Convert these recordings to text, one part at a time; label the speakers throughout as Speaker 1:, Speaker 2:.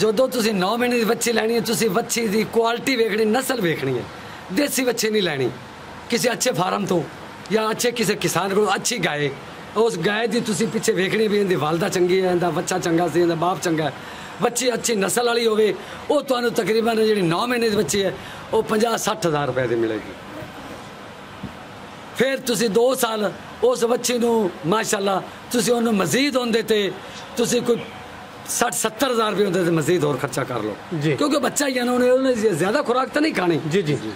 Speaker 1: ਜਦੋਂ ਤੁਸੀਂ 9 ਮਹੀਨੇ ਦੀ ਬੱਚੀ ਲੈਣੀ ਹੈ ਤੁਸੀਂ ਬੱਚੀ ਦੀ ਕੁਆਲਿਟੀ ਵੇਖਣੀ ਨਸਲ ਵੇਖਣੀ ਹੈ देसी ਬੱਚੀ नहीं ਲੈਣੀ ਕਿਸੇ अच्छे फार्म तो या अच्छे किसी किसान को अच्छी गाय उस गाय की तुसी पिछे वेखनी भी इनकी वालदा चंगी है इनका बच्चा चंगा सी इनका बाप चंगा है बच्ची अच्छी नस्ल वाली होवे वो तुहानू तकरीबन जी 9 महीने की बच्ची है वो 50-60 हज़ार रुपए की मिलेगी। फिर तुसी 2 साल उस बच्ची नू माशाअल्लाह तुसी उन्होंने मजीद होंदे ते तुसी कोई 60-70 हज़ार रुपये होंदे ते मजीद और खर्चा कर लो क्योंकि बच्चा ही है ना उन्हें ज़्यादा खुराक तो नहीं खानी
Speaker 2: जी जी जी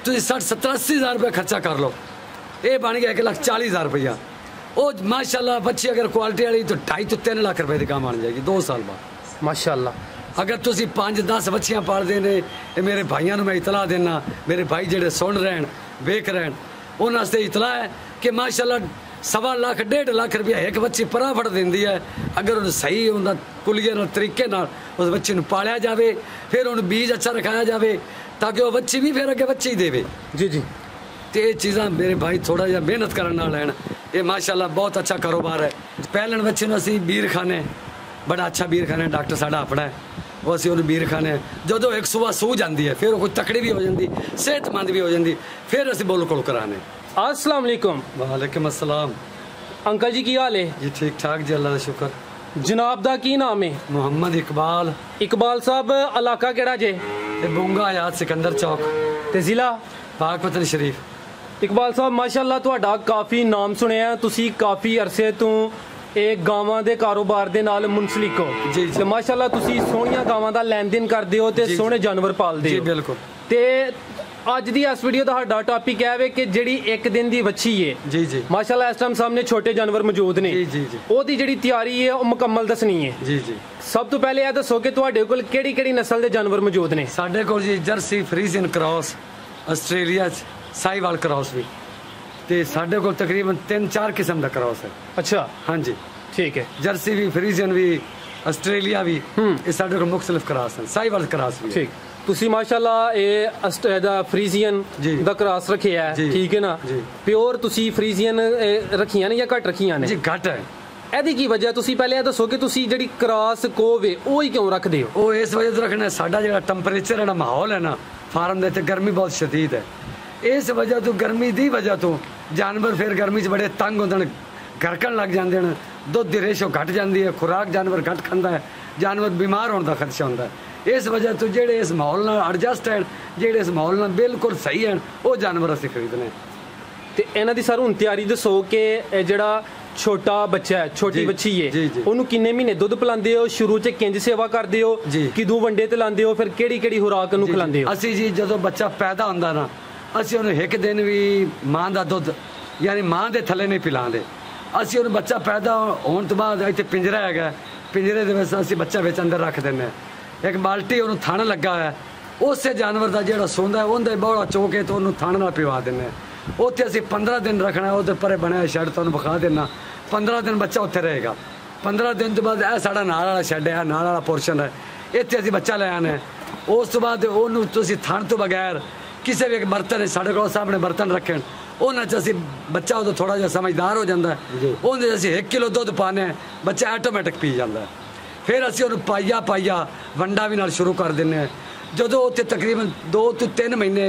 Speaker 1: तुसी 60-70-80 हज़ार रुपये खर्चा कर लो ये बन गया 1,40,000 रुपया वो माशाल्लाह बच्ची अगर क्वालिटी वाली तो 2.5-3 लाख रुपए की काम बन जाएगी 2 साल बाद
Speaker 2: माशाल्लाह।
Speaker 1: अगर तुसी 5-10 बच्चियां पालते ने मेरे भाइयों मैं इतला देना मेरे भाई जेडे सुन रहे वेख रहे उन्होंने इतला है कि माशाल्लाह 1.25 लाख 1.5 लाख रुपया एक बच्ची पराफट देंदी है अगर उन्हें सही उनका कुलिये तरीके उस बच्ची को पालिया जाए फिर उन्हें बीज अच्छा रखाया जाए ताकि वह बच्ची भी फिर अगे बच्ची देवे जी जी। तो ये चीज़ा मेरे भाई थोड़ा जहा मेहनत करना लैन ये माशाल्लाह बहुत अच्छा कारोबार है। पहले बच्चे असी बीर खाने बड़ा अच्छा बीर खाने डॉक्टर साड़ा अपना है वो असी उन्हें बीर खाने जो एक सुबह सूह जाती है फिर कोई तकड़ी भी हो जाती सेहतमंद भी हो जाती फिर असी बिल्कुल कराने।
Speaker 2: अस्सलाम वालेकुम।
Speaker 1: वालेकुम अस्सलाम।
Speaker 2: अंकल जी की हाल है
Speaker 1: जी ठीक ठाक जी अल्लाह का शुक्र।
Speaker 2: जनाब दा की नाम है?
Speaker 1: मोहम्मद इकबाल।
Speaker 2: इकबाल साहब इलाका केड़ा जे?
Speaker 1: बुंगा आयात सिकंदर चौक
Speaker 2: ते जिला
Speaker 1: पाकपतन शरीफ।
Speaker 2: इकबाल साहब माशाल्लाह तुहाडा काफ़ी नाम सुनिया तुसी काफ़ी अरसे तो एक गावां दे कारोबार दे नाल मुंसलिक हो
Speaker 1: जी
Speaker 2: ते माशाल्लाह तुसी सोहणियां गावां दा लेन देन करदे हो ते सोहणे जानवर पालदे हो
Speaker 1: बिल्कुल।
Speaker 2: ते अज दी इस वीडियो दा साडा टॉपिक है कि जिहड़ी एक दिन दी बच्ची है
Speaker 1: जी जी
Speaker 2: माशाल्लाह इस टाइम सामने छोटे जानवर मौजूद ने
Speaker 1: जी जी जी
Speaker 2: ओदी जिहड़ी तैयारी है वो मुकम्मल दसनी है
Speaker 1: जी जी।
Speaker 2: सब तो पहले यह दसो कि तुहाडे कोल केड़ी-केड़ी नस्ल दे जानवर मौजूद ने?
Speaker 1: साडे कोल जी Jersey Friesian cross Australia Sahiwal cross भी ते साडे कोल तकरीबन 3-4 किस्म दा क्रॉस है। अच्छा हाँ जी
Speaker 2: ठीक है।
Speaker 1: जर्सी भी फ्रीजियन भी आस्ट्रेलिया भी ये साडे कोल मुख्तलिफ क्रॉस हैं साहिवाल क्रॉस भी
Speaker 2: ठीक। तुसी माशाल्लाह ये फ्रीजियन दा क्रॉस रखिया है ठीक है ना प्योर तुसी फ्रीजियन रखियां ने या घट रखियां ने?
Speaker 1: जी घट है।
Speaker 2: एदी की वजह तुसी पहले ये दसो कि तुसी जिहड़ी क्रॉस कोवे ओ ही क्यों रखदे हो?
Speaker 1: ओ इस वजह तो रखना साडा जिहड़ा टेंपरेचर है माहौल है ना फार्म दे ते गर्मी बहुत शदीद है इस वजह तो गर्मी दी वजह तो जानवर फिर गर्मी च बड़े तंग होंदे ने गरकन लग जाते हैं दुध की रेशो घट जाती है खुराक जानवर घट खांदा है जानवर बीमार होने का खदशा होंदा है इस वजह तो जेडे इस माहौल नाल एडजस्ट हैं जेडे इस माहौल नाल बिल्कुल सही हैं वो जानवर असीं खरीदने।
Speaker 2: ते इन्हां दी सर हुण तैयारी दसो कि जिहड़ा छोटा बच्चा है छोटी बच्ची है उन्होंने किन्ने महीने दुध पिलांदे हो शुरू च किंज सेवा करदे हो किदों वंडे ते लांदे हो फिर केड़ी-केड़ी खुराक नूं खिलांदे हो?
Speaker 1: असीं जी जदों बच्चा पैदा हुंदा ना असीं उन्हें एक दिन भी मां दा दुध यानी मां दे थल्ले नहीं पिलांदे असीं उन्हें बच्चा पैदा होने तो बाद इत्थे पिंजरा हैगा पिंजरे दे विच असीं बच्चा विच अंदर रख दिंदे एक बाल्टी उन्होंने थण लगा है उस जानवर का जोड़ा सोंदा है उनका बौड़ा चो के तो उन्होंने थण नाल पिवा दें उत्थे असीं 15 दिन रखना उधर परे बनया शैड तुहानूं विखा देना 15 दिन बच्चा उत्थे रहेगा 15 दिन तो बाद यह साडा नाल वाला शैड है नाल वाला पोर्शन है इत्थे असीं बच्चा लै आने उस तो बाद उन्होंने तुसीं थण तो बगैर किसी भी एक बर्तन है साढ़े को सामने बर्तन रखे उन्होंने असीं बच्चा उदों थोड़ा जिहा समझदार हो जाता है उन्हें असीं 1 किलो दुध पाने बच्चा ऑटोमैटिक पी जाता है फिर असीं उन्हें पाइया वंडा भी नाल शुरू कर दिंदे जदों उत्थे तकरीबन 2 तो 3 महीने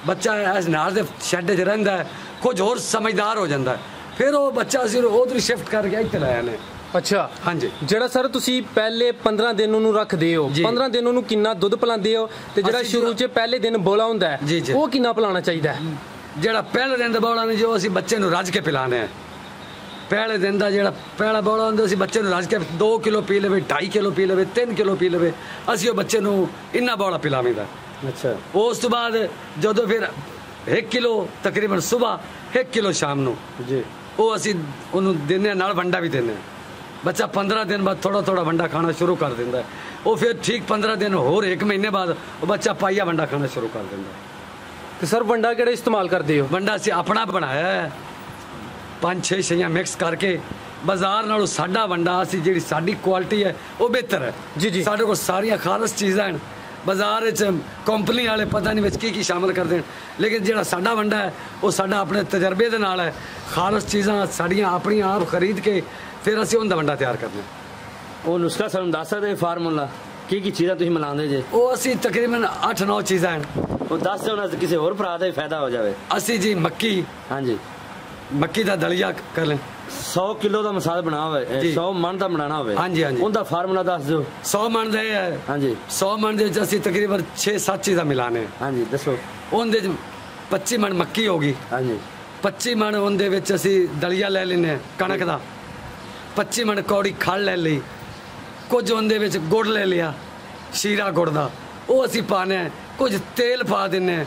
Speaker 1: बच्चा इस नाल दे शैड च रहिंदा है कुछ होर समझदार हो जाता है फिर वो बच्चा असीं उधर शिफ्ट करके इत्थे लै आने। अच्छा हाँ जी जेड़ा सर तुसी पहले 15 दिन उन्होंने रखदे हो 15 दिन उन्होंने कितना दुध पिलांदे हो ते जेड़ा शुरू च पहले दिन बोला हुंदा है वो कितना पिलाना चाहिदा है? जेड़ा पहले दिन दा बोला नहीं जो असीं बच्चे नूं रज के पिलाने हैं पहले दिन का जो पहला बौला होंदा असीं बच्चे नूं रज के 2 किलो पी लेवे 2.5 किलो पी लेवे 3 किलो पी लेवे असीं वो बच्चे नूं इन्ना बौला पिलावीदा। अच्छा उस तो बाद जदों फिर 1 किलो तकरीबन सुबह 1 किलो शाम नूं जी वो असीं उन्होंने दिंदे नाल वंडा भी दिंदे बच्चा 15 दिन बाद थोड़ा थोड़ा वंडा खाना शुरू कर दिंदा है वो फिर ठीक 15 दिन होर 1 महीने बाद वो बच्चा पाइया वंडा खाना शुरू कर दिंदा। तो सर वंडा किहड़ा इस्तेमाल करदे हो? वंडा असीं अपना बनाया है 5-6 शैयां मिक्स करके बाजार नालों साडा वंडा असीं जिहड़ी साडी क्वालिटी है वो बेहतर है जी जी साडे कोल सारियां खालस चीज़ां हैं बाजार कंपनी वाले पता नहीं की शामिल करते हैं लेकिन जो साडा वंडा है वो साडा अपने तजर्बे के नाल है खालस चीज़ां साड़ियाँ अपनी आप खरीद के फिर असीं उनका वंडा तैयार करना।
Speaker 3: वो नुस्खा सानूं दस सकदे फार्मूला? ਕੀ ਚੀਜ਼ਾਂ ਤੁਸੀਂ ਮਿਲਾਉਂਦੇ ਜੇ?
Speaker 1: ਉਹ ਅਸੀਂ ਤਕਰੀਬਨ 8-9 ਚੀਜ਼ਾਂ ਹਨ।
Speaker 3: ਉਹ ਦੱਸ ਦਿਓ ਨਾ, ਕਿਸੇ ਹੋਰ ਭਰਾ ਦਾ ਵੀ ਫਾਇਦਾ ਹੋ ਜਾਵੇ।
Speaker 1: ਅਸੀਂ ਜੀ ਮੱਕੀ,
Speaker 3: ਹਾਂਜੀ,
Speaker 1: ਮੱਕੀ ਦਾ ਦਲੀਆ ਕਰ ਲੈ।
Speaker 3: 100 ਕਿਲੋ ਦਾ ਮਸਾਲਾ ਬਣਾ ਹੋਵੇ, 100 ਮਣ ਦਾ ਬਣਾਉਣਾ ਹੋਵੇ।
Speaker 1: ਹਾਂਜੀ ਹਾਂਜੀ,
Speaker 3: ਉਹਦਾ ਫਾਰਮੂਲਾ ਦੱਸ ਦਿਓ।
Speaker 1: 100 ਮਣ ਦੇ ਹੈ।
Speaker 3: ਹਾਂਜੀ,
Speaker 1: 100 ਮਣ ਦੇ ਵਿੱਚ ਅਸੀਂ ਤਕਰੀਬਨ 6-7 ਚੀਜ਼ਾਂ ਮਿਲਾਣੇ।
Speaker 3: ਹਾਂਜੀ ਦੱਸੋ।
Speaker 1: ਉਹਦੇ ਚ 25 ਮਣ ਮੱਕੀ ਹੋਗੀ।
Speaker 3: ਹਾਂਜੀ,
Speaker 1: 25 ਮਣ ਉਹਦੇ ਵਿੱਚ ਅਸੀਂ ਦਲੀਆ ਲੈ ਲੈਨੇ ਕਣਕ ਦਾ। 25 ਮਣ ਕੌੜੀ ਖੜ ਲੈ ਲਈ। ਕੁਝ ਉਹਦੇ ਵਿੱਚ ਗੁੜ ਲੈ ਲਿਆ, ਸ਼ੀਰਾ ਗੁੜ ਦਾ, ਉਹ ਅਸੀਂ ਪਾਣੇ। ਕੁਝ ਤੇਲ ਪਾ ਦਿੰਨੇ।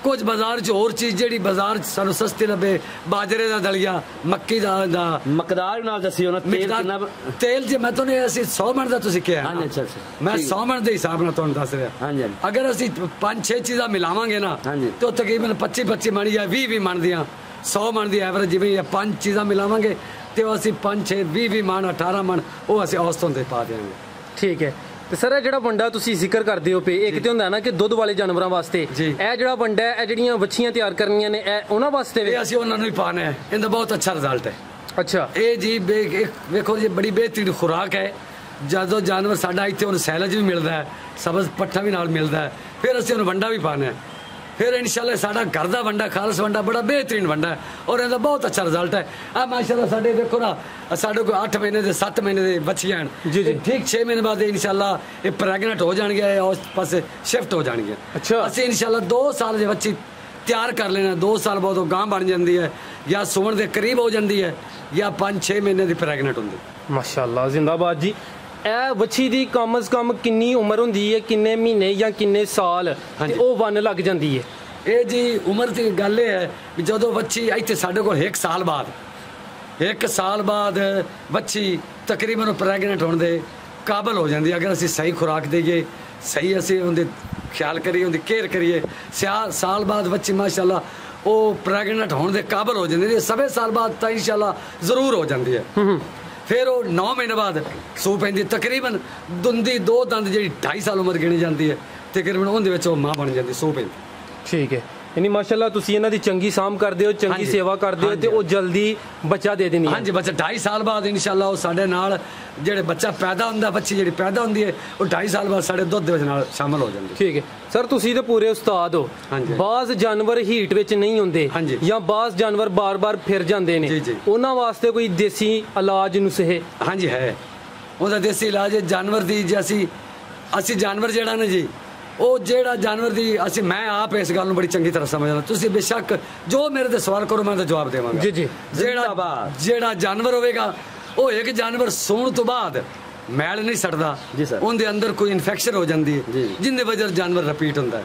Speaker 1: ਕੁਝ ਬਾਜ਼ਾਰ 'ਚ ਹੋਰ ਚੀਜ਼ ਜਿਹੜੀ ਬਾਜ਼ਾਰ 'ਚ ਸਾਨੂੰ ਸਸਤੀ ਲੱਭੇ, ਬਾਜਰੇ ਦਾ ਦਲੀਆ, ਮੱਕੀ ਦਾ
Speaker 3: ਮਕਦਾਰ ਨਾਲ ਦੱਸਿਓ ਨਾ। ਤੇਲ ਕਿੰਨਾ?
Speaker 1: ਤੇਲ ਜੇ ਮੈਂ ਤੁਹਾਨੂੰ ਅਸੀਂ 100 ਮਣ ਦਾ ਤੁਸੀਂ ਕਿਹਾ।
Speaker 3: ਹਾਂਜੀ, ਅੱਛਾ,
Speaker 1: ਮੈਂ 100 ਮਣ ਦੇ ਹਿਸਾਬ ਨਾਲ ਤੁਹਾਨੂੰ ਦੱਸ ਰਿਹਾ।
Speaker 3: ਹਾਂਜੀ,
Speaker 1: ਅਗਰ ਅਸੀਂ 5-6 ਚੀਜ਼ਾਂ ਮਿਲਾਵਾਂਗੇ ਨਾ, ਤੇ ਤਕਰੀਬਨ 25-25 ਮਣ ਜਾਂ 20-20 ਮਣ ਦੀਆਂ, 100 ਮਣ ਦੀ ਐਵਰੇਜ ਜਿਵੇਂ ਇਹ 5 ਚੀਜ਼ਾਂ ਮਿਲਾਵਾਂਗੇ ਤੇ ਉਹ ਅਸੀਂ 5-6 20-20 ਮਣ 18 ਮਣ ਉਹ ਅਸੀਂ ਔਸਤਨ ਤੇ ਪਾ ਦੇਵਾਂਗੇ।
Speaker 2: ਠੀਕ ਹੈ। ਤੇ ਸਰ ਇਹ ਜਿਹੜਾ ਵੰਡਾ ਤੁਸੀਂ ਜ਼ਿਕਰ ਕਰਦੇ ਹੋ ਪਏ, ਇੱਕ ਤੇ ਹੁੰਦਾ ਨਾ ਕਿ ਦੁੱਧ ਵਾਲੇ ਜਾਨਵਰਾਂ ਵਾਸਤੇ, ਇਹ ਜਿਹੜਾ ਵੰਡਾ ਹੈ, ਇਹ ਜਿਹੜੀਆਂ ਵੱਛੀਆਂ ਤਿਆਰ ਕਰਨੀਆਂ ਨੇ, ਇਹ ਉਹਨਾਂ ਵਾਸਤੇ ਵੀ
Speaker 1: ਅਸੀਂ ਉਹਨਾਂ ਨੂੰ ਹੀ ਪਾਣਾ ਹੈ। ਇਹਦਾ ਬਹੁਤ ਅੱਛਾ ਰਿਜ਼ਲਟ ਹੈ।
Speaker 2: ਅੱਛਾ,
Speaker 1: ਇਹ ਜੀ ਵੇਖੋ ਜੀ, ਬੜੀ ਬਿਹਤਰੀਨ ਖੁਰਾਕ ਹੈ। ਜਦੋਂ ਜਾਨਵਰ ਸਾਡਾ ਇੱਥੇ ਉਹਨੂੰ ਸੈਲਜ ਵੀ ਮਿਲਦਾ ਹੈ, ਸਬਜ਼ ਪੱਠਾ ਵੀ ਨਾਲ ਮਿਲਦਾ ਹੈ, ਫਿਰ ਅਸੀਂ ਉਹਨੂੰ ਵੰਡਾ ਵੀ ਪਾਣਾ ਹੈ। ਫਿਰ ਇਨਸ਼ਾਅੱਲਾ ਸਾਡਾ ਘਰ ਦਾ ਵੰਡਾ, ਖਾਲਸ ਵੰਡਾ, ਬੜਾ ਬਿਹਤਰੀਨ ਵੰਡਾ ਹੈ ਔਰ ਇਹਦਾ ਬਹੁਤ ਅੱਛਾ ਰਿਜ਼ਲਟ ਹੈ। ਆ ਮਾਸ਼ਾਅੱਲਾ ਸਾਡੇ ਦੇਖੋ ਨਾ, ਸਾਡੇ ਕੋਲ 8 ਮਹੀਨੇ ਦੇ 7 ਮਹੀਨੇ ਦੇ ਬੱਚੀਆਂ ਹਨ ਜੀ। ਠੀਕ 6 ਮਹੀਨੇ ਬਾਅਦ ਇਨਸ਼ਾਅੱਲਾ ਇਹ ਪ੍ਰੈਗਨੈਂਟ ਹੋ ਜਾਣਗੇ, ਉਸ ਪਾਸੇ ਸ਼ਿਫਟ ਹੋ ਜਾਣਗੇ।
Speaker 2: ਅੱਛਾ,
Speaker 1: ਅਸੀਂ ਇਨਸ਼ਾਅੱਲਾ 2 ਸਾਲ ਦੇ ਬੱਚੀ ਤਿਆਰ ਕਰ ਲੈਣਾ। 2 ਸਾਲ ਬਾਅਦ ਉਹ ਗਾਂ ਬਣ ਜਾਂਦੀ ਹੈ, ਜਾਂ ਸੁਵਣ ਦੇ ਕਰੀਬ ਹੋ ਜਾਂਦੀ ਹੈ, ਜਾਂ 5-6 ਮਹੀਨੇ ਦੀ ਪ੍ਰੈਗਨੈਂਟ ਹੁੰਦੀ।
Speaker 2: ਮਾਸ਼ਾਅੱਲਾ, ਜ਼ਿੰਦਾਬਾਦ ਜੀ। ਇਹ ਵੱਛੀ ਦੀ ਕਮ ਸੇ ਕਮ ਕਿੰਨੀ ਉਮਰ ਹੁੰਦੀ ਹੈ, ਕਿੰਨੇ ਮਹੀਨੇ ਜਾਂ ਕਿੰਨੇ ਸਾਲ ਤੇ ਉਹ ਵੰਨ ਲੱਗ ਜਾਂਦੀ ਹੈ?
Speaker 1: ਇਹ ਜੀ ਉਮਰ ਦੀ ਗੱਲ ਇਹ ਹੈ ਵੀ ਜਦੋਂ ਵੱਛੀ ਇੱਥੇ ਸਾਡੇ ਕੋਲ 1 ਸਾਲ ਬਾਅਦ ਵੱਛੀ ਤਕਰੀਬਨ ਪ੍ਰੈਗਨੈਂਟ ਹੋਣ ਦੇ ਕਾਬਲ ਹੋ ਜਾਂਦੀ। ਅਗਰ ਅਸੀਂ ਸਹੀ ਖੁਰਾਕ ਦੇਈਏ, ਸਹੀ ਅਸੀਂ ਉਹਦੇ ਖਿਆਲ ਕਰੀਏ, ਉਹਦੀ ਕੇਅਰ ਕਰੀਏ, ਸਾਲ ਬਾਅਦ ਵੱਛੀ ਮਾਸ਼ਾਅੱਲਾ ਉਹ ਪ੍ਰੈਗਨੈਂਟ ਹੋਣ ਦੇ ਕਾਬਲ ਹੋ ਜਾਂਦੀ ਹੈ। ਸਵੇ ਸਾਲ ਬਾਅਦ ਤਾਂ ਇਨਸ਼ਾਅੱਲਾ ਜ਼ਰੂਰ ਹੋ ਜਾਂਦੀ ਹੈ। ਫਿਰ ਉਹ 9 ਮਹੀਨੇ ਬਾਅਦ ਸੂ ਪੈਂਦੀ। ਤਕਰੀਬਨ ਦੁੰਦੀ 2 ਦੰਦ ਜਿਹੜੀ 2.5 ਸਾਲ ਉਮਰ ਗਿਣੀ ਜਾਂਦੀ ਹੈ, ਤਕਰੀਬਨ ਉਹਦੇ ਵਿੱਚ ਉਹ ਮਾਂ ਬਣ ਜਾਂਦੀ, ਸੂ ਪੈਂਦੀ।
Speaker 2: ਠੀਕ ਹੈ। ਯਾਨੀ ਮਾਸ਼ਾਅੱਲਾ ਤੁਸੀਂ ਇਹਨਾਂ ਦੀ ਚੰਗੀ ਸਾਂਭ ਕਰਦੇ ਹੋ, ਚੰਗੀ ਸੇਵਾ ਕਰਦੇ ਹੋ ਤੇ ਉਹ ਜਲਦੀ ਬੱਚਾ ਦੇ ਦਿੰਦੀ ਹੈ।
Speaker 1: ਹਾਂਜੀ, ਬੱਚਾ 2.5 ਸਾਲ ਬਾਅਦ ਇਨਸ਼ਾਅੱਲਾ ਉਹ ਸਾਡੇ ਨਾਲ ਜਿਹੜੇ ਬੱਚਾ ਪੈਦਾ ਹੁੰਦਾ, ਬੱਚੀ ਜਿਹੜੀ ਪੈਦਾ ਹੁੰਦੀ ਹੈ, ਉਹ 2.5 ਸਾਲ ਬਾਅਦ ਸਾਡੇ ਦੁੱਧ ਦੇ ਵਿੱਚ ਨਾਲ ਸ਼ਾਮਲ ਹੋ ਜਾਂਦੀ।
Speaker 2: ਠੀਕ ਹੈ ਸਰ, ਤੁਸੀਂ ਤੇ ਪੂਰੇ ਉਸਤਾਦ ਹੋ। ਬਾਜ਼ ਜਾਨਵਰ ਹੀਟ ਵਿੱਚ ਨਹੀਂ ਹੁੰਦੇ ਜਾਂ ਬਾਜ਼ ਜਾਨਵਰ ਬਾਰ-ਬਾਰ ਫਿਰ ਜਾਂਦੇ ਨੇ, ਉਹਨਾਂ ਵਾਸਤੇ ਕੋਈ ਦੇਸੀ ਇਲਾਜ ਨੁਸਖੇ? ਹਾਂਜੀ
Speaker 1: ਹੈ, ਉਹਦਾ ਦੇਸੀ ਇਲਾਜ ਜਾਨਵਰ ਦੀ। ਜੇ ਅਸੀਂ ਜਾਨਵਰ ਜਿਹੜਾ ਨਾ ਜੀ, ਉਹ ਜਿਹੜਾ ਜਾਨਵਰ ਦੀ ਮੈਂ ਆਪ ਇਸ ਗੱਲ ਨੂੰ ਬੜੀ ਚੰਗੀ ਤਰ੍ਹਾਂ ਸਮਝਦਾ। ਤੁਸੀਂ ਬੇਸ਼ੱਕ ਜੋ ਮੇਰੇ ਤੇ ਸਵਾਲ ਕਰੋ, ਮੈਂ ਤਾਂ ਜਵਾਬ ਦੇਵਾਂਗਾ।
Speaker 2: ਜੀ ਜੀ।
Speaker 1: ਜਿਹੜਾ ਜਾਨਵਰ ਹੋਵੇਗਾ, ਉਹ ਇੱਕ ਜਾਨਵਰ ਸੌਣ ਤੋਂ ਬਾਅਦ ਮੈਲ ਨਹੀਂ ਛੱਡਦਾ, ਉਹਦੇ ਅੰਦਰ ਕੋਈ ਇਨਫੈਕਸ਼ਨ ਹੋ ਜਾਂਦੀ ਹੈ, ਜਿੰਦੇ ਵਜ੍ਹਾ ਜਾਨਵਰ ਰਿਪੀਟ ਹੁੰਦਾ ਹੈ।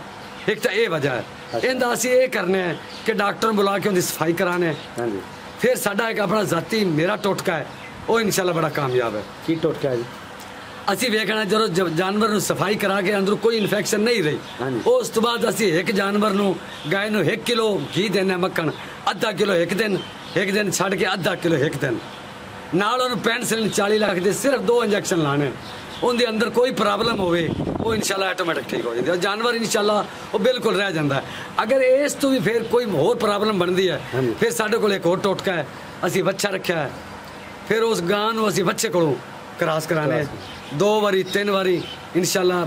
Speaker 1: ਇੱਕ ਤਾਂ ਇਹ ਵਜ੍ਹਾ ਹੈ। ਇਹਦਾ ਅਸੀਂ ਇਹ ਕਰਨੇ ਹੈ ਕਿ ਡਾਕਟਰ ਨੂੰ ਬੁਲਾ ਕੇ ਉਹਦੀ ਸਫਾਈ ਕਰਾਣੇ। ਫਿਰ ਸਾਡਾ ਇੱਕ ਆਪਣਾ ਜ਼ਾਤੀ ਮੇਰਾ ਟੋਟਕਾ ਹੈ, ਉਹ ਇਨਸ਼ਾਅੱਲਾ ਬੜਾ ਕਾਮਯਾਬ ਹੈ।
Speaker 3: ਕੀ ਟੋਟਕਾ ਹੈ ਜੀ?
Speaker 1: ਅਸੀਂ ਵੇਖਣਾ ਜਦੋਂ ਜਾਨਵਰ ਨੂੰ ਸਫਾਈ ਕਰਾ ਕੇ ਅੰਦਰੋਂ ਕੋਈ ਇਨਫੈਕਸ਼ਨ ਨਹੀਂ ਰਹੀ, ਉਸ ਤੋਂ ਬਾਅਦ ਅਸੀਂ ਇੱਕ ਜਾਨਵਰ ਨੂੰ, ਗਾਇ ਨੂੰ 1 ਕਿਲੋ ਘੀ ਦੇਣਾ, ਮੱਖਣ ਅੱਧਾ ਕਿਲੋ ਇੱਕ ਦਿਨ ਛੱਡ ਕੇ ਅੱਧਾ ਕਿਲੋ ਇੱਕ ਦਿਨ, ਨਾਲ ਉਹਨੂੰ ਪੈਨਸਿਲਿਨ 40 ਲੱਖ ਦੇ ਸਿਰਫ 2 ਇੰਜੈਕਸ਼ਨ ਲਾਣੇ। ਉਹਦੇ ਅੰਦਰ ਕੋਈ ਪ੍ਰੋਬਲਮ ਹੋਵੇ ਉਹ ਇਨਸ਼ਾਅੱਲਾ ਆਟੋਮੈਟਿਕ ਠੀਕ ਹੋ ਜਾਂਦੀ ਹੈ। ਜਾਨਵਰ ਇਨਸ਼ਾਅੱਲਾ ਉਹ ਬਿਲਕੁਲ ਰਹਿ ਜਾਂਦਾ ਹੈ। ਅਗਰ ਇਸ ਤੋਂ ਵੀ ਫਿਰ ਕੋਈ ਹੋਰ ਪ੍ਰੋਬਲਮ ਬਣਦੀ ਹੈ, ਫਿਰ ਸਾਡੇ ਕੋਲ ਇੱਕ ਹੋਰ ਟੋਟਕਾ ਹੈ। ਅਸੀਂ ਬੱਚਾ ਰੱਖਿਆ ਹੈ, ਫਿਰ ਉਸ ਗਾਂ ਨੂੰ ਅਸੀਂ ਬੱਚੇ ਕੋਲੋਂ ਕ੍ਰਾਸ ਕਰਾਣੇ 2 ਵਾਰੀ 3 ਵਾਰੀ ਇਨਸ਼ਾਅੱਲਾ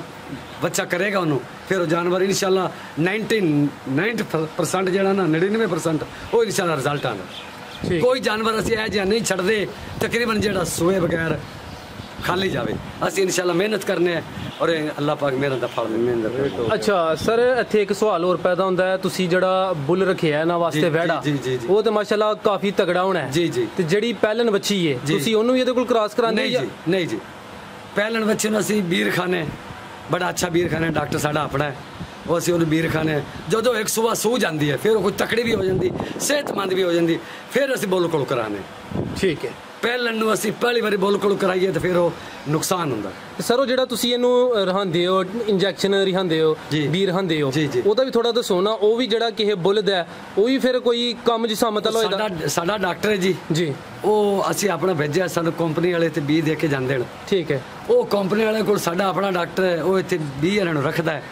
Speaker 1: ਬੱਚਾ ਕਰੇਗਾ ਉਹਨੂੰ। ਫਿਰ ਉਹ ਜਾਨਵਰ ਇਨਸ਼ਾਅੱਲਾ 90% ਜਿਹੜਾ ਨਾ 99% ਉਹ ਇਨਸ਼ਾਅੱਲਾ ਰਿਜ਼ਲਟ ਆਉਂਦਾ। ਕੋਈ ਜਾਨਵਰ ਅਸੀਂ ਇਹ ਜਿਹਾ ਨਹੀਂ ਛੱਡਦੇ ਤਕਰੀਬਨ ਜਿਹੜਾ ਸੂਏ ਬਗੈਰ ਖਾਲੀ ਜਾਵੇ। ਅਸੀਂ ਇਨਸ਼ਾਅੱਲਾ ਮਿਹਨਤ ਕਰਨੇ ਔਰ ਅੱਲਾਹ ਪਾਕ ਮਿਹਨਤ ਦਾ ਫਲ ਦੇ।
Speaker 2: ਅੱਛਾ ਸਰ, ਇੱਥੇ ਇੱਕ ਸਵਾਲ ਹੋਰ ਪੈਦਾ ਹੁੰਦਾ ਹੈ, ਤੁਸੀਂ ਜਿਹੜਾ ਬੁੱਲ ਰੱਖਿਆ ਇਹਨਾਂ ਵਾਸਤੇ ਵਹਿੜਾ, ਉਹ ਤੇ ਮਾਸ਼ਾਅੱਲਾ ਕਾਫੀ ਤਗੜਾ ਹੋਣਾ ਹੈ ਜੀ। ਤੇ ਜਿਹੜੀ ਪਹਿਲਨ ਬੱਚੀ ਹੈ, ਤੁਸੀਂ ਉਹਨੂੰ ਵੀ ਇਹਦੇ ਕੋਲ ਕ੍ਰਾਸ ਕਰਾਉਂਦੇ?
Speaker 1: ਨਹੀਂ ਜੀ, ਪਹਿਲਣ ਬੱਚੇ ਨੂੰ ਅਸੀਂ ਬੀਰ ਖਾਨੇ, ਬੜਾ ਅੱਛਾ ਬੀਰ ਖਾਨਾ ਡਾਕਟਰ ਸਾਡਾ ਆਪਣਾ ਹੈ, ਉਹ ਅਸੀਂ ਉਹਨੂੰ ਬੀਰ ਖਾਨੇ। ਜਦੋਂ ਇੱਕ ਸੁਬਹ ਸੂ ਜਾਂਦੀ ਹੈ, ਫਿਰ ਉਹ ਕੋਈ ਤਕੜੀ ਵੀ ਹੋ ਜਾਂਦੀ, ਸਿਹਤਮੰਦ ਵੀ ਹੋ ਜਾਂਦੀ, ਫਿਰ ਅਸੀਂ ਬੁੱਲ ਕੋਲ ਕਰਾਣੇ।
Speaker 2: ਠੀਕ ਹੈ।
Speaker 1: ਪਹਿਲਣ ਨੂੰ ਅਸੀਂ ਪਹਿਲੀ ਵਾਰੀ ਬੁੱਲ ਕੋਲ ਕਰਾਈਏ ਤਾਂ ਫਿਰ ਉਹ ਨੁਕਸਾਨ ਹੁੰਦਾ।
Speaker 2: ਸਰ ਉਹ ਜਿਹੜਾ ਤੁਸੀਂ ਇਹਨੂੰ ਰਹਾਂਦੇ ਹੋ, ਇੰਜੈਕਸ਼ਨ ਰਿਹਾਂਦੇ ਹੋ, ਬੀਰ ਰਹਾਂਦੇ ਹੋ, ਉਹਦਾ ਵੀ ਥੋੜਾ ਦੱਸੋ ਨਾ। ਉਹ ਵੀ ਜਿਹੜਾ ਕਿਸੇ ਬੁੱਲ ਦਾ ਉਹ ਵੀ ਫਿਰ ਕੋਈ ਕੰਮ ਜਿਸਾ ਮਤਲਬ ਹੋਏਗਾ?
Speaker 1: ਸਾਡਾ ਡਾਕਟਰ ਹੈ ਜੀ, ਉਹ ਅਸੀਂ ਆਪਣਾ ਭੇਜਿਆ, ਸਾਨੂੰ ਕੰਪਨੀ ਵਾਲੇ ਤੇ ਬੀ ਦੇ ਕੇ ਜਾਂਦੇ ਨੇ।
Speaker 2: ਠੀਕ ਹੈ।
Speaker 1: ਉਹ ਕੰਪਨੀ ਵਾਲੇ ਕੋਲ ਸਾਡਾ ਆਪਣਾ ਡਾਕਟਰ ਹੈ, ਉਹ ਇੱਥੇ ਬੀ ਇਹਨਾਂ ਨੂੰ ਰੱਖਦਾ ਹੈ।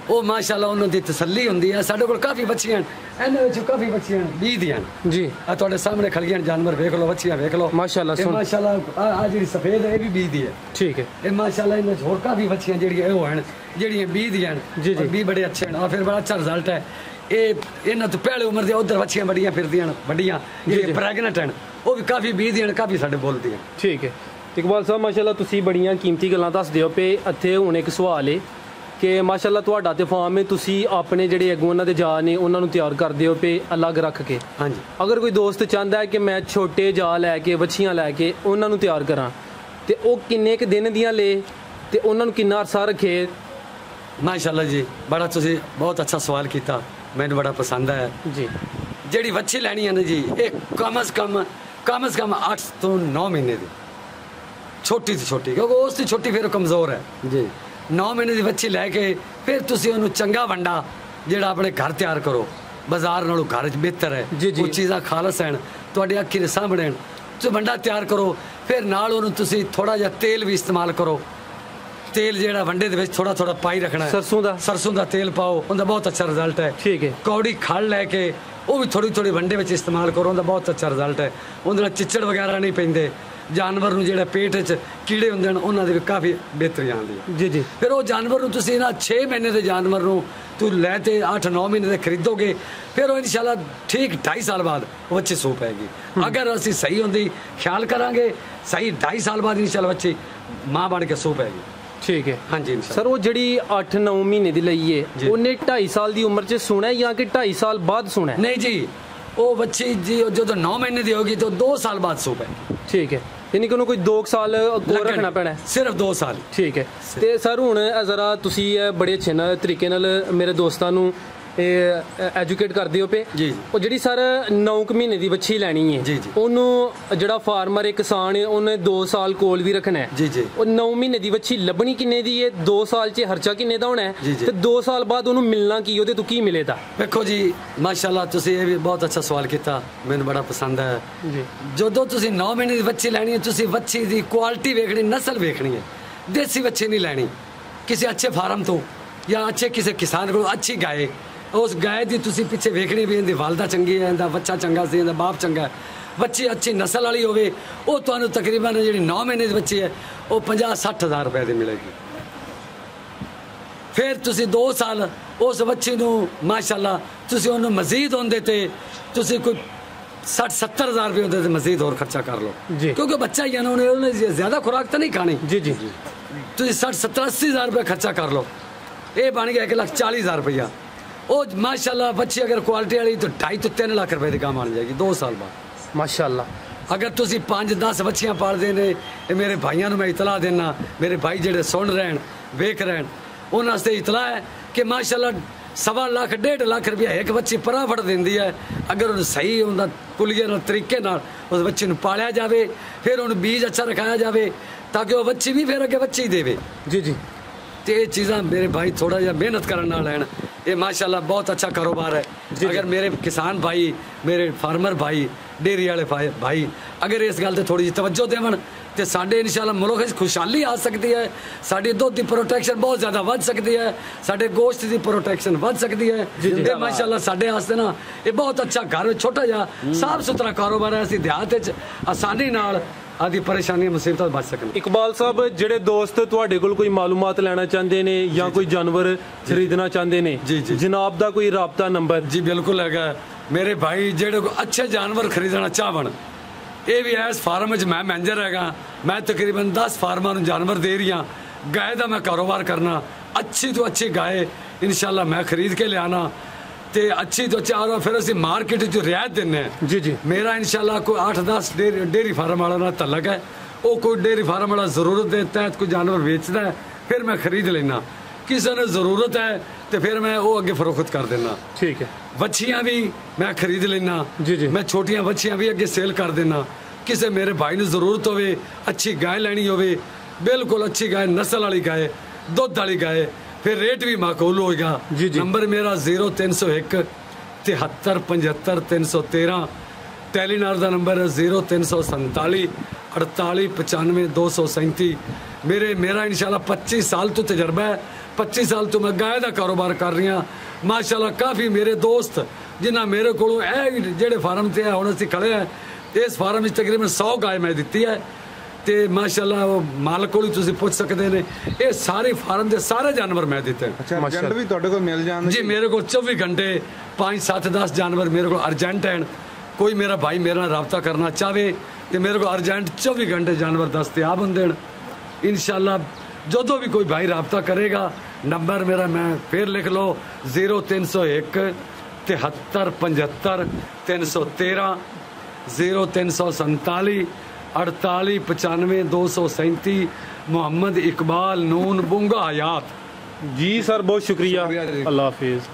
Speaker 1: ਉਹ ਮਾਸ਼ਾਅੱਲਾ ਉਹਨਾਂ ਦੀ ਤਸੱਲੀ ਹੁੰਦੀ ਹੈ। ਸਾਡੇ ਕੋਲ ਕਾਫੀ ਬੱਚੀਆਂ ਹਨ, ਇਹਨਾਂ ਵਿੱਚ ਕਾਫੀ ਬੱਚੀਆਂ ਬੀ ਦੀਆਂ ਜੀ। ਆ ਤੁਹਾਡੇ ਸਾਹਮਣੇ ਖੜੀਆਂ ਜਾਨਵਰ ਵੇਖ ਲਓ, ਬੱਚੀਆਂ ਵੇਖ ਲਓ, ਮਾਸ਼ਾਅੱਲਾ। ਆ ਜਿਹੜੀ ਸਫੇਦ ਹੈ ਇਹ ਵੀ ਬੀ ਦੀ ਹੈ।
Speaker 2: ठीक है।
Speaker 1: ये माशाल्लाह इन्हें होर काफ़ी बच्चियां ਜਿਹੜੀਆਂ ਉਹ ਹਨ ਜਿਹੜੀਆਂ 20 ਦੀਆਂ
Speaker 2: जी जी
Speaker 1: 20 बड़े अच्छे हैं और फिर बड़ा अच्छा रिजल्ट है। ਇਹ ਇਹਨਾਂ ਤੋਂ ਪਹਿਲੇ ਉਮਰ ਦੇ ਉਧਰ ਬੱਚੀਆਂ ਬੜੀਆਂ ਫਿਰਦੀਆਂ ਨੇ ਵੱਡੀਆਂ ਜਿਹੜੀਆਂ ਪ੍ਰੈਗਨੈਂਟ ਹਨ ਉਹ ਵੀ ਕਾਫੀ 20 ਦੀਆਂ ਕਾਫੀ ਸਾਡੇ ਬੋਲਦੀਆਂ।
Speaker 2: ਠੀਕ ਹੈ ਇਕਬਾਲ ਸਾਹਿਬ ਮਾਸ਼ਾਅੱਲਾ ਤੁਸੀਂ ਬੜੀਆਂ ਕੀਮਤੀ ਗੱਲਾਂ ਦੱਸਦੇ ਹੋ ਪਏ। ਇੱਥੇ ਹੁਣ ਇੱਕ ਸਵਾਲ ਹੈ ਕਿ ਮਾਸ਼ਾਅੱਲਾ ਤੁਹਾਡਾ ਤੇ ਫਾਰਮ ਹੈ, ਤੁਸੀਂ ਆਪਣੇ ਜਿਹੜੇ ਅੱਗੋਂ ਉਹਨਾਂ ਦੇ ਜਾਲ ਨੇ ਉਹਨਾਂ ਨੂੰ ਤਿਆਰ ਕਰਦੇ ਹੋ ਪਏ ਅਲੱਗ ਰੱਖ ਕੇ।
Speaker 1: ਹਾਂਜੀ।
Speaker 2: ਅਗਰ ਕੋਈ ਦੋਸਤ ਚਾਹੁੰਦਾ ਹੈ ਕਿ ਮੈਂ ਛੋਟੇ ਜਾਲ ਲੈ ਕੇ ਵੱਛੀਆਂ ਲੈ ਕੇ ਉਹਨਾਂ ਨੂੰ ਤਿਆਰ ਕਰਾਂ ਤੇ ਉਹ ਕਿੰਨੇ ਕੁ ਦਿਨ ਦੀਆਂ ਲੈ ਤੇ ਉਹਨਾਂ ਨੂੰ ਕਿੰਨਾ ਅਰਸਾ ਰੱਖੇ?
Speaker 1: ਮਾਸ਼ਾਅੱਲਾ ਜੀ ਬੜਾ ਤੁਸੀਂ ਬਹੁਤ ਅੱਛਾ ਸਵਾਲ ਕੀਤਾ, ਮੈਨੂੰ ਬੜਾ ਪਸੰਦ ਆਇਆ
Speaker 2: ਜੀ।
Speaker 1: ਜਿਹੜੀ ਵੱਛੀ ਲੈਣੀ ਹੈ ਨਾ ਜੀ ਇਹ ਕਮ ਸੇ ਕਮ 8 ਤੋਂ 9 ਮਹੀਨੇ ਦੀ ਛੋਟੀ ਤੋਂ ਛੋਟੀ, ਕਿਉਂਕਿ ਉਸ ਤੋਂ ਛੋਟੀ ਫਿਰ ਕਮਜ਼ੋਰ ਹੈ ਜੀ। 9 ਮਹੀਨੇ ਦੀ ਵੱਛੀ ਲੈ ਕੇ ਫਿਰ ਤੁਸੀਂ ਉਹਨੂੰ ਚੰਗਾ ਵੰਡਾ ਜਿਹੜਾ ਆਪਣੇ ਘਰ ਤਿਆਰ ਕਰੋ, ਬਾਜ਼ਾਰ ਨਾਲੋਂ ਘਰ 'ਚ ਬਿਹਤਰ ਹੈ। ਉਹ ਚੀਜ਼ਾਂ ਖਾਲਸ ਹਨ, ਤੁਹਾਡੀ ਅੱਖੀ ਦੇ ਸਾਹਮਣੇ ਹਨ। ਤੁਸੀਂ ਵੰਡਾ ਤਿਆਰ ਕਰੋ, ਫਿਰ ਨਾਲ ਉਹਨੂੰ ਤੁਸੀਂ ਥੋੜਾ ਜਿਹਾ ਤੇਲ ਵੀ ਇਸਤੇਮਾਲ ਕਰੋ। ਤੇਲ ਜਿਹੜਾ ਵੰਡੇ ਦੇ ਵਿੱਚ ਥੋੜਾ ਥੋੜਾ ਪਾਈ ਰੱਖਣਾ ਹੈ। ਸਰਸੋਂ ਦਾ ਤੇਲ ਪਾਓ, ਉਹਦਾ ਬਹੁਤ ਅੱਛਾ ਰਿਜ਼ਲਟ ਹੈ। ਠੀਕ ਹੈ। ਕੌੜੀ ਖਲ ਲੈ ਕੇ ਉਹ ਵੀ ਥੋੜੀ ਥੋੜੀ ਵੰਡੇ ਵਿੱਚ ਇਸਤੇਮਾਲ ਕਰੋ, ਉਹਦਾ ਬਹੁਤ ਅੱਛਾ ਰਿਜ਼ਲਟ ਹੈ। ਉਹਦੇ ਨਾਲ ਚਿੱਚੜ ਵਗੈਰਾ ਨਹੀਂ ਪੈਂਦੇ, ਜਾਨਵਰ ਨੂੰ ਜਿਹੜਾ ਪੇਟ 'ਚ ਕੀੜੇ ਹੁੰਦੇ ਹਨ ਉਹਨਾਂ ਦੇ ਵੀ ਕਾਫੀ ਬਿਹਤਰੀ ਆਉਂਦੀ ਹੈ ਜੀ ਜੀ। ਫਿਰ ਉਹ ਜਾਨਵਰ ਨੂੰ ਤੁਸੀਂ ਨਾ 6 ਮਹੀਨੇ ਦੇ ਜਾਨਵਰ ਨੂੰ ਤੂੰ ਲੈ ਤੇ 8-9 ਮਹੀਨੇ ਦੇ ਖਰੀਦੋਗੇ, ਫਿਰ ਉਹ ਇਨਸ਼ਾਅੱਲਾ ਠੀਕ 2.5 ਸਾਲ ਬਾਅਦ ਉਹ ਬੱਚੀ ਸੂ ਪੈਗੀ। ਅਗਰ ਅਸੀਂ ਸਹੀ ਹੁੰਦੀ ਖਿਆਲ ਕਰਾਂਗੇ ਸਹੀ 2.5 ਸਾਲ ਬਾਅਦ ਇਨਸ਼ਾਅੱਲਾ ਬੱਚੀ ਮਾਂ ਬਣ ਕੇ ਸੂ ਪੈਗੀ। ਠੀਕ ਹੈ। ਹਾਂਜੀ
Speaker 2: ਸਰ ਉਹ ਜਿਹੜੀ 8-9 ਮਹੀਨੇ ਦੀ ਲਈ ਹੈ ਉਹਨੇ 2.5 ਸਾਲ ਦੀ ਉਮਰ 'ਚ ਸੁਣਾ ਜਾਂ ਕਿ 2.5 ਸਾਲ ਬਾਅਦ ਸੁਣਾ?
Speaker 1: ਨਹੀਂ ਜੀ, ਉਹ ਬੱਚੀ ਜੀ ਜਦੋਂ 9 ਮਹੀਨੇ ਦੀ ਹੋਗੀ ਤਾਂ 2 ਸਾਲ ਬਾਅਦ ਸੂ ਪੈਗੀ।
Speaker 2: ਠੀਕ ਹੈ, ਯਾਨੀ ਕਿ ਉਹਨੂੰ ਕੋਈ 2 ਸਾਲ ਕੋਲ ਰੱਖਣਾ ਪੈਣਾ?
Speaker 1: ਸਿਰਫ 2 ਸਾਲ।
Speaker 2: ਠੀਕ ਹੈ। ਤੇ ਸਰ ਹੁਣ ਜ਼ਰਾ ਤੁਸੀਂ ਬੜੇ ਅੱਛੇ ਨਾਲ ਤਰੀਕੇ ਨਾਲ ਮੇਰੇ ਦੋਸਤਾਂ ਨੂੰ ਐਜੂਕੇਟ ਕਰਦੇ ਹੋ ਪਏ। ਉਹ ਜਿਹੜੀ ਸਰ 9 ਮਹੀਨੇ ਦੀ ਵੱਛੀ ਲੈਣੀ ਹੈ ਉਹਨੂੰ ਜਿਹੜਾ ਫਾਰਮਰ ਕਿਸਾਨ ਹੈ ਉਹਨੇ 2 ਸਾਲ ਕੋਲ ਵੀ ਰੱਖਣਾ ਹੈ। ਉਹ 9 ਮਹੀਨੇ ਦੀ ਵੱਛੀ ਲੱਭਣੀ ਕਿੰਨੇ ਦੀ ਹੈ, 2 ਸਾਲ 'ਚ ਖਰਚਾ ਕਿੰਨੇ ਦਾ ਹੋਣਾ ਹੈ ਤੇ 2 ਸਾਲ ਬਾਅਦ ਉਹਨੂੰ ਮਿਲਣਾ ਕੀ, ਉਹਦੇ ਤੋਂ ਕੀ ਮਿਲੇਗਾ?
Speaker 1: ਵੇਖੋ ਜੀ ਮਾਸ਼ਾਅੱਲਾ ਤੁਸੀਂ ਇਹ ਵੀ ਬਹੁਤ ਅੱਛਾ ਸਵਾਲ ਕੀਤਾ, ਮੈਨੂੰ ਬੜਾ ਪਸੰਦ ਹੈ ਜੀ। ਜਦੋਂ ਤੁਸੀਂ 9 ਮਹੀਨੇ ਦੀ ਵੱਛੀ ਲੈਣੀ ਹੈ ਤੁਸੀਂ ਵੱਛੀ ਦੀ ਕੁਆਲਿਟੀ ਵੇਖਣੀ, ਨਸਲ ਵੇਖਣੀ ਹੈ। ਦੇਸੀ ਵੱਛੀ ਨਹੀਂ ਲੈਣੀ ਕਿਸੇ ਅੱਛੇ ਫਾਰਮ ਤੋਂ ਜਾਂ ਅੱਛੇ ਕਿਸੇ ਕਿਸਾਨ ਕੋਲ ਅੱਛੀ ਗਾਏ। ਉਸ ਗਾਏ ਦੀ ਤੁਸੀਂ ਪਿੱਛੇ ਵੇਖਣੀ ਵੀ ਇਹਦੀ ਵਾਲਦਾ ਚੰਗੀ ਹੈ, ਇਹਦਾ ਬੱਚਾ ਚੰਗਾ ਸੀ, ਇਹਦਾ ਬਾਪ ਚੰਗਾ ਹੈ। ਬੱਚੀ ਅੱਛੀ ਨਸਲ ਵਾਲੀ ਹੋਵੇ ਉਹ ਤੁਹਾਨੂੰ ਤਕਰੀਬਨ ਜਿਹੜੀ 9 ਮਹੀਨੇ ਦੀ ਬੱਚੀ ਹੈ ਉਹ 50-60 ਹਜ਼ਾਰ ਰੁਪਏ ਦੀ ਮਿਲੇਗੀ। ਫਿਰ ਤੁਸੀਂ 2 ਸਾਲ ਉਸ ਬੱਚੀ ਨੂੰ ਮਾਸ਼ਾਅੱਲਾ ਤੁਸੀਂ ਉਹਨੂੰ ਮਜ਼ੀਦ ਹੁੰਦੇ ਤੇ ਤੁਸੀਂ ਕੋਈ 60-70 ਹਜ਼ਾਰ ਰੁਪਏ ਹੁੰਦੇ ਤੇ ਮਜ਼ੀਦ ਹੋਰ ਖਰਚਾ ਕਰ ਲਓ, ਕਿਉਂਕਿ ਬੱਚਾ ਹੀ ਹੈ ਨਾ, ਉਹਨੇ ਜ਼ਿਆਦਾ ਖੁਰਾਕ ਤਾਂ ਨਹੀਂ ਖਾਣੀ। ਜੀ ਜੀ ਜੀ। ਤੁਸੀਂ 60-70-80 ਹਜ਼ਾਰ ਰੁਪਏ ਖਰਚਾ ਕਰ ਲਓ, ਇਹ ਬਣ ਗਿਆ 1,40,000 ਰੁਪਇਆ। ਉਹ ਮਾਸ਼ਾਅੱਲਾ ਬੱਚੀ ਅਗਰ ਕੁਆਲਿਟੀ ਵਾਲੀ ਤਾਂ 2.5 ਤੋਂ 3 ਲੱਖ ਰੁਪਏ ਦੀ ਕੰਮ ਬਣ ਜਾਏਗੀ 2 ਸਾਲ ਬਾਅਦ ਮਾਸ਼ਾਅੱਲਾ। ਅਗਰ ਤੁਸੀਂ 5-10 ਬੱਚੀਆਂ ਪਾਲਦੇ ਨੇ, ਇਹ ਮੇਰੇ ਭਾਈਆਂ ਨੂੰ ਮੈਂ ਇਤਲਾਹ ਦੇਣਾ, ਮੇਰੇ ਭਾਈ ਜਿਹੜੇ ਸੁਣ ਰਹਿਣ ਵੇਖ ਰਹਿਣ ਉਹਨਾਂ ਵਾਸਤੇ ਇਤਲਾਹ ਹੈ ਕਿ ਮਾਸ਼ਾਅੱਲਾ 1.25 ਲੱਖ 1.5 ਲੱਖ ਰੁਪਇਆ ਇੱਕ ਬੱਚੀ ਪਰਾਫਟ ਦਿੰਦੀ ਹੈ। ਅਗਰ ਉਹਨੂੰ ਸਹੀ ਹੁੰਦਾ ਕੁਲੀਏ ਨਾਲ ਤਰੀਕੇ ਨਾਲ ਉਸ ਬੱਚੇ ਨੂੰ ਪਾਲਿਆ ਜਾਵੇ, ਫਿਰ ਉਹਨੂੰ ਬੀਜ ਅੱਛਾ ਰਖਾਇਆ ਜਾਵੇ ਤਾਂ ਕਿ ਉਹ ਬੱਚੀ ਵੀ ਫਿਰ ਅੱਗੇ ਬੱਚੀ ਦੇਵੇ। ਜੀ ਜੀ। ਤੇ ਇਹ ਚੀਜ਼ਾਂ ਮੇਰੇ ਭਾਈ ਥੋੜਾ ਜਿਹਾ ਮਿਹਨਤ ਕਰਨ ਨਾਲ ਲੈਣ, ਇਹ ਮਾਸ਼ਾਅੱਲਾ ਬਹੁਤ ਅੱਛਾ ਕਾਰੋਬਾਰ ਹੈ। ਅਗਰ ਮੇਰੇ ਕਿਸਾਨ ਭਾਈ, ਮੇਰੇ ਫਾਰਮਰ ਭਾਈ, ਡੇਰੀ ਵਾਲੇ ਭਾਈ ਅਗਰ ਇਸ ਗੱਲ ਤੇ ਥੋੜੀ ਜਿਹੀ ਤਵੱਜੋ ਦੇਵਣ ਤੇ ਸਾਡੇ ਇਨਸ਼ਾਅੱਲਾ ਮੁਲਕ ਵਿੱਚ ਖੁਸ਼ਹਾਲੀ ਆ ਸਕਦੀ ਹੈ। ਸਾਡੀ ਦੁੱਧ ਦੀ ਪ੍ਰੋਟੈਕਸ਼ਨ ਬਹੁਤ ਜ਼ਿਆਦਾ ਵੱਧ ਸਕਦੀ ਹੈ, ਸਾਡੇ ਗੋਸ਼ਤ ਦੀ ਪ੍ਰੋਟੈਕਸ਼ਨ ਵੱਧ ਸਕਦੀ ਹੈ। ਇਹ ਮਾਸ਼ਾਅੱਲਾ ਸਾਡੇ ਵਾਸਤੇ ਨਾ ਇਹ ਬਹੁਤ ਅੱਛਾ ਘਰ ਛੋਟਾ ਜਿਹਾ ਸਾਫ ਸੁਥਰਾ ਕਾਰੋਬਾਰ ਹੈ। ਅਸੀਂ ਦਿਹਾਤ ਵਿੱਚ ਆਸਾਨੀ ਨਾਲ ਆਦੀ ਪਰੇਸ਼ਾਨੀਆਂ ਮੁਸੀਬਤਾਂ ਬਚ ਸਕਣ।
Speaker 2: ਇਕਬਾਲ ਸਾਹਿਬ ਜਿਹੜੇ ਦੋਸਤ ਤੁਹਾਡੇ ਕੋਲ ਕੋਈ ਮਾਲੂਮਾਤ ਲੈਣਾ ਚਾਹੁੰਦੇ ਨੇ ਜਾਂ ਕੋਈ ਜਾਨਵਰ ਖਰੀਦਣਾ ਚਾਹੁੰਦੇ ਨੇ ਜਨਾਬ ਦਾ ਕੋਈ ਰਾਬਤਾ ਨੰਬਰ?
Speaker 1: ਜੀ ਬਿਲਕੁਲ ਹੈਗਾ ਮੇਰੇ ਭਾਈ, ਜਿਹੜੇ ਅੱਛੇ ਜਾਨਵਰ ਖਰੀਦਣਾ ਚਾਹਣ ਇਹ ਵੀ ਇਸ ਫਾਰਮ ਵਿੱਚ ਮੈਂ ਮੈਨੇਜਰ ਹੈਗਾ। ਮੈਂ ਤਕਰੀਬਨ 10 ਫਾਰਮਾਂ ਨੂੰ ਜਾਨਵਰ ਦੇ ਰਹੀ ਹਾਂ। ਗਾਏ ਦਾ ਮੈਂ ਕਾਰੋਬਾਰ ਕਰਨਾ, ਅੱਛੀ ਤੋਂ ਅੱਛੀ ਗਾਏ ਇਨਸ਼ਾਅੱਲਾ ਮੈਂ ਖਰੀਦ ਕੇ ਲਿਆਣਾ ਤੇ ਅੱਛੀ ਤੋਂ ਅੱਛਾ ਫਿਰ ਅਸੀਂ ਮਾਰਕੀਟ 'ਚ ਰਿਆਇਤ ਦਿੰਦੇ ਹਾਂ। ਜੀ ਜੀ। ਮੇਰਾ ਇਨਸ਼ਾਅੱਲਾ ਕੋਈ 8-10 ਡੇਰੀ ਫਾਰਮ ਵਾਲਾ ਨਾਲ ਤਲਕ ਹੈ। ਉਹ ਕੋਈ ਡੇਰੀ ਫਾਰਮ ਵਾਲਾ ਜ਼ਰੂਰਤ ਦੇ ਤਹਿਤ ਕੋਈ ਜਾਨਵਰ ਵੇਚਦਾ ਫਿਰ ਮੈਂ ਖਰੀਦ ਲੈਣਾ। ਕਿਸੇ ਨੂੰ ਜ਼ਰੂਰਤ ਹੈ ਤੇ ਫਿਰ ਮੈਂ ਉਹ ਅੱਗੇ ਫਰੋਖਤ ਕਰ ਦੇਣਾ। ਠੀਕ ਹੈ। ਵੱਛੀਆਂ ਵੀ ਮੈਂ ਖਰੀਦ ਲੈਣਾ। ਜੀ ਜੀ। ਮੈਂ ਛੋਟੀਆਂ ਵੱਛੀਆਂ ਵੀ ਅੱਗੇ ਸੇਲ ਕਰ ਦੇਣਾ। ਕਿਸੇ ਮੇਰੇ ਭਾਈ ਨੂੰ ਜ਼ਰੂਰਤ ਹੋਵੇ, ਅੱਛੀ ਗਾय ਲੈਣੀ ਹੋਵੇ, ਬਿਲਕੁਲ ਅੱਛੀ ਗਾय ਨਸਲ ਵਾਲੀ ਗਾय, ਦੁੱਧ ਵਾਲੀ ਗਾय, ਫਿਰ ਰੇਟ ਵੀ ਮਾਕੂਲ ਹੋਏਗਾ। ਨੰਬਰ ਮੇਰਾ 0301 73 75 313। ਟੈਲੀਨਾਰ ਦਾ ਨੰਬਰ ਹੈ 0347 48 95 237। ਮੇਰਾ ਇਨਸ਼ਾਅੱਲਾ 25 ਸਾਲ ਤੋਂ ਤਜਰਬਾ ਹੈ। 25 ਸਾਲ ਤੋਂ ਮੈਂ ਗਾय ਦਾ ਕਾਰੋਬਾਰ ਕਰ ਰਹੀ ਹਾਂ। ਮਾਸ਼ਾਅੱਲਾ ਕਾਫੀ ਮੇਰੇ ਦੋਸਤ ਜਿਨ੍ਹਾਂ ਮੇਰੇ ਕੋਲੋਂ ਇਹ ਜਿਹੜੇ ਫਾਰਮ ਤੇ ਹੁਣ ਅਸੀਂ ਖੜੇ ਆ, ਇਸ ਫਾਰਮ ਵਿੱਚ ਤਕਰੀਬਨ 100 ਗਾय ਮੈਂ ਦਿੱਤੀ ਹੈ ਤੇ ਮਾਸ਼ਾਅੱਲਾ ਉਹ ਮਾਲਕ ਕੋਲ ਤੁਸੀਂ ਪੁੱਛ ਸਕਦੇ ਨੇ। ਇਹ ਸਾਰੇ ਫਾਰਮ ਦੇ ਸਾਰੇ ਜਾਨਵਰ ਮੈਂ ਦਿੱਤੇ।
Speaker 4: ਅੱਛਾ, ਏਜੰਟ ਵੀ ਤੁਹਾਡੇ ਕੋਲ ਮਿਲ ਜਾਣਗੇ
Speaker 1: ਜੀ? ਮੇਰੇ ਕੋਲ 24 ਘੰਟੇ 5 7 10 ਜਾਨਵਰ ਮੇਰੇ ਕੋਲ ਅਰਜੈਂਟ ਹਨ। ਕੋਈ ਮੇਰਾ ਭਾਈ ਮੇਰੇ ਨਾਲ ਰਾਬਤਾ ਕਰਨਾ ਚਾਹੇ ਤੇ ਮੇਰੇ ਕੋਲ ਅਰਜੈਂਟ 24 ਘੰਟੇ ਜਾਨਵਰ ਦਸਤਿਆਬ ਹੁੰਦੇ ਹਨ। इंशाल्लाह जो भी कोई भाई रबता करेगा, नंबर मेरा मैं फिर लिख लो 0301 73 75 313 0347 48 95 237। मोहम्मद इकबाल नून बुंगा हयात।
Speaker 2: जी सर, बहुत शुक्रिया। अल्लाह हाफिज।